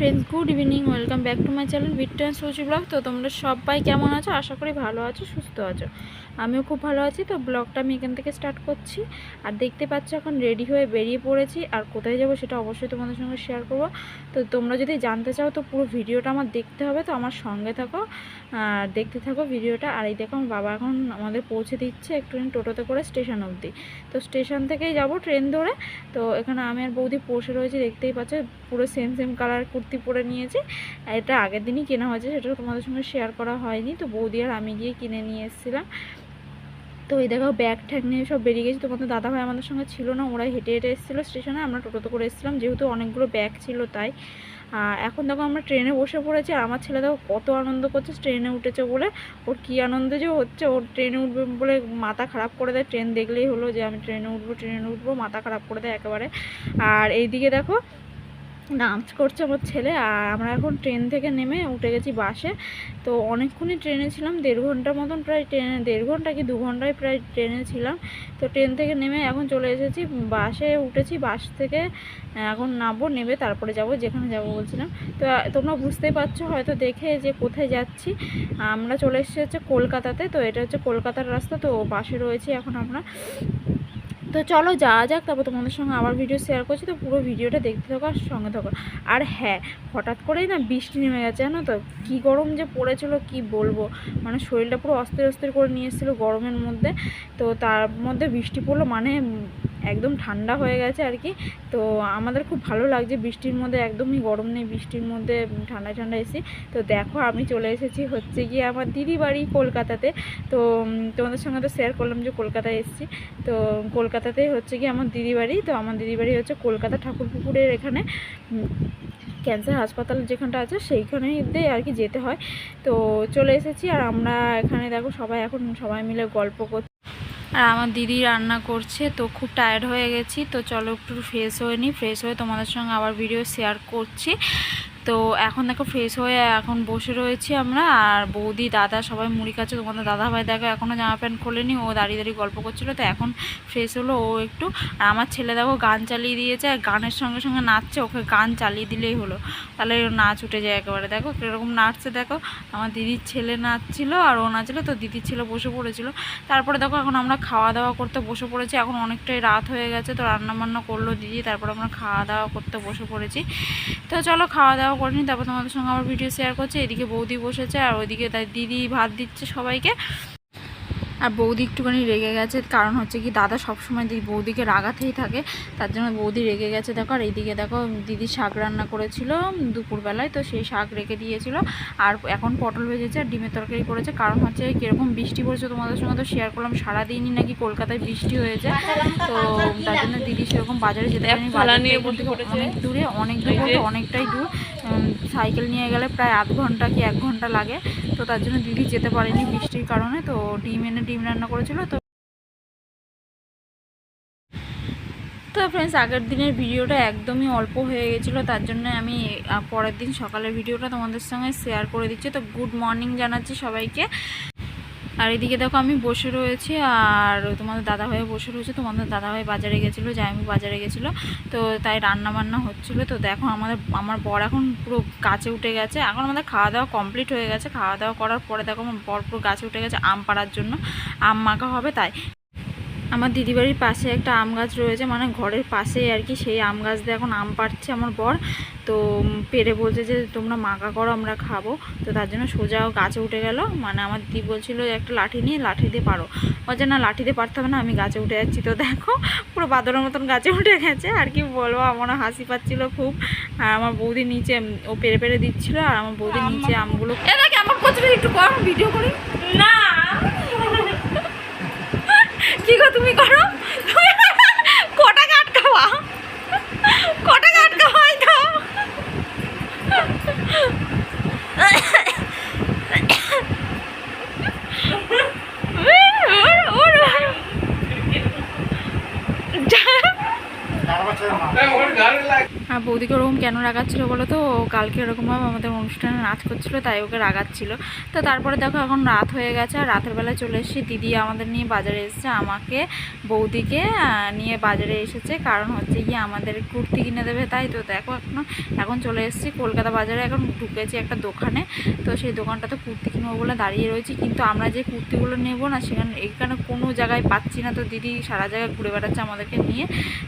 Friends, good evening, welcome back to my channel Bittu and Suchi blog. তো তোমরা সবাই কেমন আছো? আশা করি ভালো আছো, সুস্থ আছো। আমিও খুব ভালো আছি। তো ব্লগটা আমি এখান থেকে স্টার্ট করছি। আর দেখতে পাচ্ছ এখন রেডি হয়ে বেরিয়ে পড়েছি। আর কোথায় যাবো সেটা অবশ্যই তোমাদের সঙ্গে শেয়ার করবো। তো তোমরা যদি জানতে চাও তো পুরো ভিডিওটা আমার দেখতে হবে। তো আমার সঙ্গে থাকো, দেখতে থাকো ভিডিওটা। আর এই দেখো আমার বাবা এখন আমাদের পৌঁছে দিচ্ছে একটুখানি টোটোতে করে স্টেশন অবধি। তো স্টেশন থেকেই যাব ট্রেন ধরে। তো এখানে আমি আর বৌদি বসে রয়েছি, দেখতেই পাচ্ছ পুরো সেম কালার কুর্তি পরে নিয়েছি। এটা আগের দিনই কেনা হয়েছে, সেটা তোমাদের সঙ্গে শেয়ার করা হয়নি। তো বৌদি আর আমি গিয়ে কিনে নিয়ে এসেছিলাম। তো এই দেখো ব্যাগ ঠ্যাগ নিয়ে সব বেরিয়ে গেছি। তোমাদের দাদাভাই আমাদের সঙ্গে ছিল না, ওরা হেঁটে হেঁটে এসেছিলো স্টেশনে, আমরা টোটোতে করে এসেছিলাম যেহেতু অনেকগুলো ব্যাগ ছিল তাই। এখন দেখো আমরা ট্রেনে বসে পড়েছি। আর আমার ছেলে দেখো কত আনন্দ করছে ট্রেনে উঠেছে বলে। ওর কী আনন্দ যে হচ্ছে, ওর ট্রেনে উঠবে বলে মাথা খারাপ করে দেয়। ট্রেন দেখলেই হলো যে আমি ট্রেনে উঠবো, মাথা খারাপ করে দেয় একেবারে। আর এইদিকে দেখো ডান্স করছে আমার ছেলে। আর আমরা এখন ট্রেন থেকে নেমে উঠে গেছি বাসে। তো অনেকক্ষণই ট্রেনে ছিলাম, 1.5 ঘন্টার মতন প্রায় ট্রেনে, 1.5 ঘন্টা কি 2 ঘন্টায় প্রায় ট্রেনে ছিলাম। তো ট্রেন থেকে নেমে এখন চলে এসেছি বাসে, উঠেছি। বাস থেকে এখন নামবো, নেমে তারপরে যাব যেখানে যাব বলছিলাম। তো তোমরা বুঝতেই পারছো হয়তো দেখে যে কোথায় যাচ্ছি। আমরা চলে এসেছি হচ্ছে কলকাতাতে। তো এটা হচ্ছে কলকাতার রাস্তা। তো বাসে রয়েছি এখন আমরা। তো চলো যাওয়া যাক, তারপর তোমাদের সঙ্গে আবার ভিডিও শেয়ার করছি। তো পুরো ভিডিওটা দেখতে থাকো আর সঙ্গে থাকো। আর হ্যাঁ, হঠাৎ করেই না বৃষ্টি নেমে গেছে, জানো তো কী গরম যে পড়েছিল কি বলবো। মানে শরীরটা পুরো অস্থির অস্থির করে নিয়ে এসেছিলো গরমের মধ্যে। তো তার মধ্যে বৃষ্টি পড়লো, মানে একদম ঠান্ডা হয়ে গেছে আর কি। তো আমাদের খুব ভালো লাগছে বৃষ্টির মধ্যে, একদমই গরম নেই বৃষ্টির মধ্যে, ঠান্ডা ঠান্ডা এসে। তো দেখো আমি চলে এসেছি হচ্ছে গিয়ে আমার দিদি বাড়ি কলকাতাতে। তো তোমাদের সঙ্গে তো শেয়ার করলাম যে কলকাতায় এসেছি। তো কলকাতাতেই হচ্ছে গিয়ে আমার দিদি বাড়ি। তো আমার দিদি বাড়ি হচ্ছে কলকাতা ঠাকুরপুকুরের এখানে, ক্যান্সার হাসপাতাল যেখানটা আছে সেইখানেই আর কি যেতে হয়। তো চলে এসেছি। আর আমরা এখানে দেখো সবাই এখন সবাই মিলে গল্প করছি। আর আমার দিদি রান্না করছে। তো খুব টায়ার্ড হয়ে গেছি। তো চলো একটু ফ্রেশ হয়ে নিই, ফ্রেশ হয়ে তোমাদের সঙ্গে আবার ভিডিও শেয়ার করছি। তো এখন দেখো ফ্রেশ হয়ে এখন বসে রয়েছি আমরা। আর বৌদি দাদা সবাই মুড়ি খাচ্ছে। তোমাদের দাদাভাই দেখো এখনও জামা প্যান্ট খোলেনি, ও দাঁড়িয়ে দাঁড়িয়ে গল্প করছিলো। তো এখন ফ্রেশ হলো ও একটু। আর আমার ছেলে দেখো গান চালিয়ে দিয়েছে, আর গানের সঙ্গে সঙ্গে নাচছে। ওকে গান চালিয়ে দিলেই হলো, তাহলে নাচ উঠে যায় একেবারে। দেখো কীরকম নাচছে, দেখো আমার দিদির ছেলে নাচছিল আর ও নাচছিলো। তো দিদির ছেলে বসে পড়েছিল। তারপরে দেখো এখন আমরা খাওয়া দাওয়া করতে বসে পড়েছি। এখন অনেকটাই রাত হয়ে গেছে। তো রান্না বান্না করলো দিদি, তারপর আমরা খাওয়া দাওয়া করতে বসে পড়েছি। তো চলো খাওয়া দাওয়া করে নিই, তারপর তোমাদের সঙ্গে আবার ভিডিও শেয়ার করছি। এদিকে বৌদি বসেছে আর ওইদিকে তাই দিদি ভাত দিচ্ছে সবাইকে। আর বৌদি একটুখানি রেগে গেছে, কারণ হচ্ছে কি দাদা সবসময় বৌদিকে রাগাতেই থাকে, তার জন্য বৌদি রেগে গেছে দেখো। আর এইদিকে দেখো দিদি শাক রান্না করেছিল দুপুরবেলায়, তো সেই শাক রেখে দিয়েছিল। আর এখন পটল ভেজেছে আর ডিমের তরকারি করেছে। কারণ হচ্ছে কীরকম বৃষ্টি পড়েছে তোমাদের সঙ্গে তো শেয়ার করলাম, সারাদিনই নাকি কলকাতায় বৃষ্টি হয়েছে। তো তার জন্য দিদি সেরকম বাজারে যেতে পারেনি। অনেক দূরে, অনেক দূর বলতে অনেকটাই দূর, সাইকেল নিয়ে গেলে প্রায় আধ ঘন্টা কি 1 ঘন্টা লাগে। তো তার জন্য দিদি যেতে পারেনি বৃষ্টির কারণে। তো ডিম রান্না করেছিল। তো ফ্রেন্ডস, আগের দিনের ভিডিওটা একদমই অল্প হয়ে গেছিলো, তার জন্য আমি পরের দিন সকালের ভিডিওটা তোমাদের সঙ্গে শেয়ার করে দিচ্ছি। তো গুড মর্নিং জানাচ্ছি সবাইকে। আর এদিকে দেখো আমি বসে রয়েছি আর তোমাদের দাদাভাই বসে রয়েছে। তোমাদের দাদাভাই বাজারে গেছিলো, জামাইবাবু বাজারে গেছিলো, তো তাই রান্না বান্না হচ্ছিলো। তো দেখো আমার বর এখন পুরো গাছে উঠে গেছে। এখন আমাদের খাওয়া দাওয়া কমপ্লিট হয়ে গেছে। খাওয়া দাওয়া করার পরে দেখো আমার বর পুরো গাছে উঠে গেছে আম পাড়ার জন্য, আম মাখা হবে তাই। আমার দিদিবাড়ির পাশে একটা আম গাছ রয়েছে, মানে ঘরের পাশেই আর কি, সেই আম গাছ দিয়ে এখন আম পাড়ছে আমার বর। তো পেরে বলছে যে তোমরা মাখা করো আমরা খাবো। তো তার জন্য সোজা গাছে উঠে গেল। মানে আমার দিদি বলছিল একটা লাঠি নিয়ে লাঠি দিয়ে পারো, বলছে না লাঠি দিয়ে পারতে হবে না, আমি গাছে উঠে যাচ্ছি। তো দেখো পুরো বাদরের মতন গাছে উঠে গেছে। আর কি বলবো, আমার হাসি পাচ্ছিল খুব। আর আমার বৌদি নিচে ও পেরে পেরে দিচ্ছিল, আর আমার বৌদি নিচে আমগুলো কেমন করছিল একটু কর, ভিডিও করি না। কি গো তুমি করো, কটা কাট খাওয়া, কটা কাট খাওয়াই তো। বৌদিকে ওরকম কেন রাগাচ্ছিলো বলো তো, কালকে এরকমভাবে আমাদের অনুষ্ঠানে নাচ করছিলো তাই ওকে রাগাচ্ছিলো। তো তারপরে দেখো এখন রাত হয়ে গেছে, আর রাতের বেলায় চলে এসেছি। দিদি আমাদের নিয়ে বাজারে এসেছে, আমাকে বৌদিকে নিয়ে বাজারে এসেছে, কারণ হচ্ছে গিয়ে আমাদের কুর্তি কিনে দেবে। তাই তো দেখো এখন চলে এসেছি কলকাতা বাজারে, এখন ঢুকেছি একটা দোকানে। তো সেই দোকানটাতে কুর্তি কিনবো বলে দাঁড়িয়ে রয়েছি, কিন্তু আমরা যে কুর্তিগুলো নেবো না এখানে কোনো জায়গায় পাচ্ছি না। তো দিদি সারা জায়গায় ঘুরে বেড়াচ্ছে আমাদেরকে নিয়ে।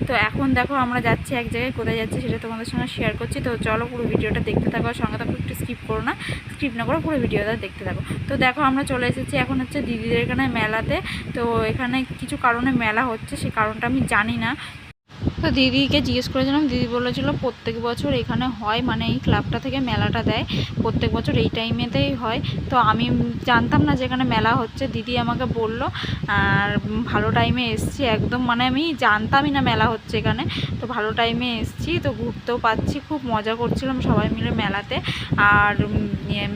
তো এখন দেখো আমরা যাচ্ছি এক জায়গায়, কোথায় যাচ্ছি সেটা তোমাদের সঙ্গে শেয়ার করছি। তো চলো পুরো ভিডিওটা দেখতে থাকো, সঙ্গে থাকো, একটু স্কিপ করো না, স্কিপ না করো, পুরো ভিডিওটা দেখতে থাকো। তো দেখো আমরা চলে এসেছি এখন হচ্ছে দিদিদের এখানে মেলাতে। তো এখানে কিছু কারণে মেলা হচ্ছে, সেই কারণটা আমি জানি না। তো দিদিকে জিজ্ঞেস করেছিলাম, দিদি বলেছিল প্রত্যেক বছর এখানে হয়, মানে এই ক্লাবটা থেকে মেলাটা দেয় প্রত্যেক বছর এই টাইমেতেই হয়। তো আমি জানতাম না যে এখানে মেলা হচ্ছে, দিদি আমাকে বলল, আর ভালো টাইমে এসছি একদম, মানে আমি জানতামই না মেলা হচ্ছে এখানে। তো ভালো টাইমে এসছি, তো ঘুরতেও পাচ্ছি, খুব মজা করছিলাম সবাই মিলে মেলাতে। আর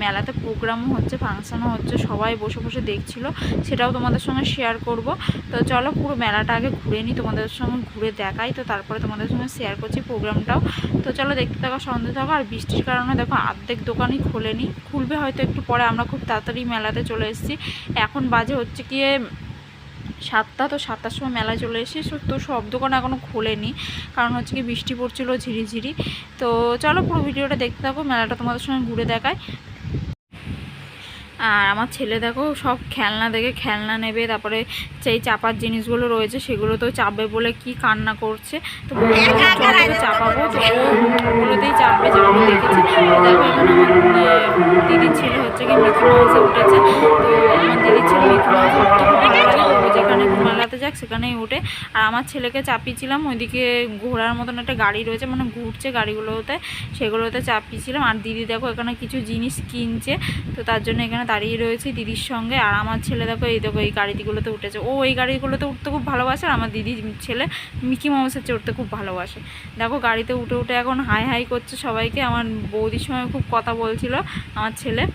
মেলাতে প্রোগ্রামও হচ্ছে, ফাংশানও হচ্ছে, সবাই বসে বসে দেখছিল, সেটাও তোমাদের সঙ্গে শেয়ার করব। তো চলো পুরো মেলাটা আগে ঘুরে নিই, তোমাদের সঙ্গে ঘুরে দেখাই, তো তারপরে তোমাদের সঙ্গে শেয়ার করছি প্রোগ্রামটাও। তো চলো দেখতে থাকো, সন্ধ্যে থাকো। আর বৃষ্টির কারণে দেখো অর্ধেক দোকানই খোলেনি, খুলবে হয়তো একটু পরে। আমরা খুব তাড়াতাড়ি মেলাতে চলে এসেছি, এখন বাজে হচ্ছে গিয়ে 7টা। তো 7টার সময় মেলায় চলে এসেছি। তো সব দোকান এখনও খোলেনি, কারণ হচ্ছে কি বৃষ্টি পড়ছিল ঝিরিঝিরি। তো চলো পুরো ভিডিওটা দেখতে থাকো, মেলাটা তোমাদের সঙ্গে ঘুরে দেখায়। আর আমার ছেলে দেখো সব খেলনা দেখে খেলনা নেবে, তারপরে সেই চাপার জিনিসগুলো রয়েছে সেগুলো তো চাপবে বলে কি কান্না করছে। তো চাপাবো, তো ওগুলোতেই চাপবে যেগুলো দেখেছি। তো দেখো এখানে আমার দিদির ছেলে হচ্ছে কি মিকি মাউসে উঠেছে। তো আমার দিদির ছেলে মিকি মাউসে উঠতে খুব ভালো লাগে, তো যেখানে মেলাতে যাক সেখানেই উঠে। আর আমার ছেলেকে চাপিয়েছিলাম, ওইদিকে ঘোড়ার মতন একটা গাড়ি রয়েছে, মানে ঘুরছে গাড়িগুলোতে, সেগুলোতে চাপিয়েছিলাম। আর দিদি দেখো এখানে কিছু জিনিস কিনছে, তো তার জন্য এখানে দাঁড়িয়ে রয়েছি দিদির সঙ্গে। আর আমার ছেলে দেখো এই দেখো এই গাড়িগুলোতে উঠেছে, ও এই গাড়িগুলোতে উঠতে খুব ভালোবাসে। আর আমার দিদির ছেলে মিকি মাউসের চড়তে খুব ভালোবাসে। দেখো গাড়িতে উঠে উঠে এখন হাই হাই করছে সবাইকে। আমার বৌদির সময় খুব কথা বলছিল আমার ছেলে।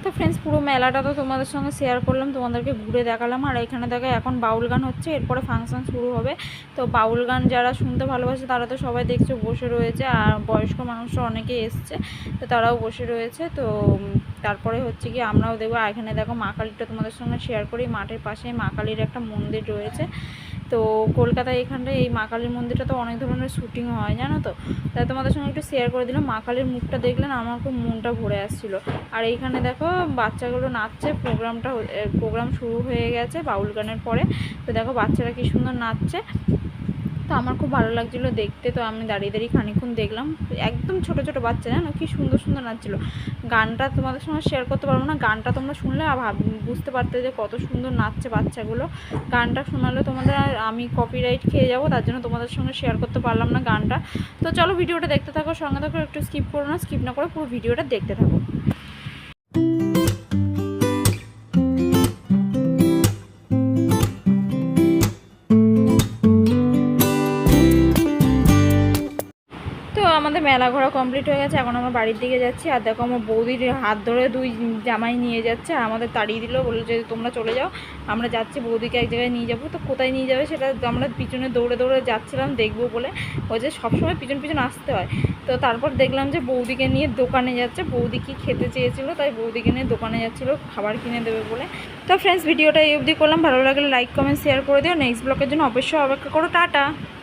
তো ফ্রেন্ডস পুরো মেলাটা তো তোমাদের সঙ্গে শেয়ার করলাম, তোমাদেরকে ঘুরে দেখালাম। আর এখানে দেখো এখন বাউল গান হচ্ছে, এরপরে ফাংশন শুরু হবে। তো বাউল গান যারা শুনতে ভালোবাসে তারা তো সবাই দেখছো বসে রয়েছে, আর বয়স্ক মানুষরা অনেকে এসছে, তো তারাও বসে রয়েছে। তো তারপরে হচ্ছে কি আমরাও দেখবো। আর এখানে দেখো মা কালীটা তোমাদের সঙ্গে শেয়ার করি, মাঠের পাশে মা কালীর একটা মন্দির রয়েছে। তো কলকাতায় এখানটায় এই মা কালীর মন্দিরটা তো অনেক ধরনের শ্যুটিং হয় জানো তো, তাই তোমাদের সঙ্গে একটু শেয়ার করে দিলাম। মা কালীর মুখটা দেখলেন আমার খুব মনটা ভরে আসছিলো। আর এইখানে দেখো বাচ্চাগুলো নাচছে, প্রোগ্রাম শুরু হয়ে গেছে বাউল গানের পরে। তো দেখো বাচ্চারা কি সুন্দর নাচছে, তো আমার খুব ভালো লাগছিলো দেখতে। তো আমি দাঁড়িয়ে দাঁড়িয়ে খানিকক্ষণ দেখলাম, একদম ছোটো ছোটো বাচ্চা জানো কি সুন্দর সুন্দর নাচছিলো। গানটা তোমাদের সঙ্গে শেয়ার করতে পারবো না, গানটা তোমরা শুনলে বুঝতে পারতে যে কত সুন্দর নাচছে বাচ্চাগুলো। গানটা শোনালে তোমাদের আর আমি কপিরাইট খেয়ে যাবো, তার জন্য তোমাদের সঙ্গে শেয়ার করতে পারলাম না গানটা। তো চলো ভিডিওটা দেখতে থাকো, সঙ্গে থাকো, একটু স্কিপ করো না, স্কিপ না করে পুরো ভিডিওটা দেখতে থাকো। তো তো আমাদের মেলা ঘোরা কমপ্লিট হয়ে গেছে, এখন আমরা বাড়ির দিকে যাচ্ছি। আর দেখো আমার বৌদির হাত ধরে দুই জামাই নিয়ে যাচ্ছে, আর আমাদের তাড়িয়ে দিল, বললো যে তোমরা চলে যাও, আমরা যাচ্ছি বৌদিকে এক জায়গায় নিয়ে যাবো। তো কোথায় নিয়ে যাবে সেটা আমরা পিছনে দৌড়ে দৌড়ে যাচ্ছিলাম দেখবো বলে, ওই যে সবসময় পিছন পিছন আসতে হয়। তো তারপর দেখলাম যে বৌদিকে নিয়ে দোকানে যাচ্ছে, বৌদি কি খেতে চেয়েছিলো তাই বৌদিকে নিয়ে দোকানে যাচ্ছিলো খাবার কিনে দেবে বলে। তো ফ্রেন্ডস ভিডিওটা এই অবধি করলাম, ভালো লাগলে লাইক কমেন্ট শেয়ার করে দিও। নেক্সট ব্লগের জন্য অবশ্যই অপেক্ষা করো। টাটা।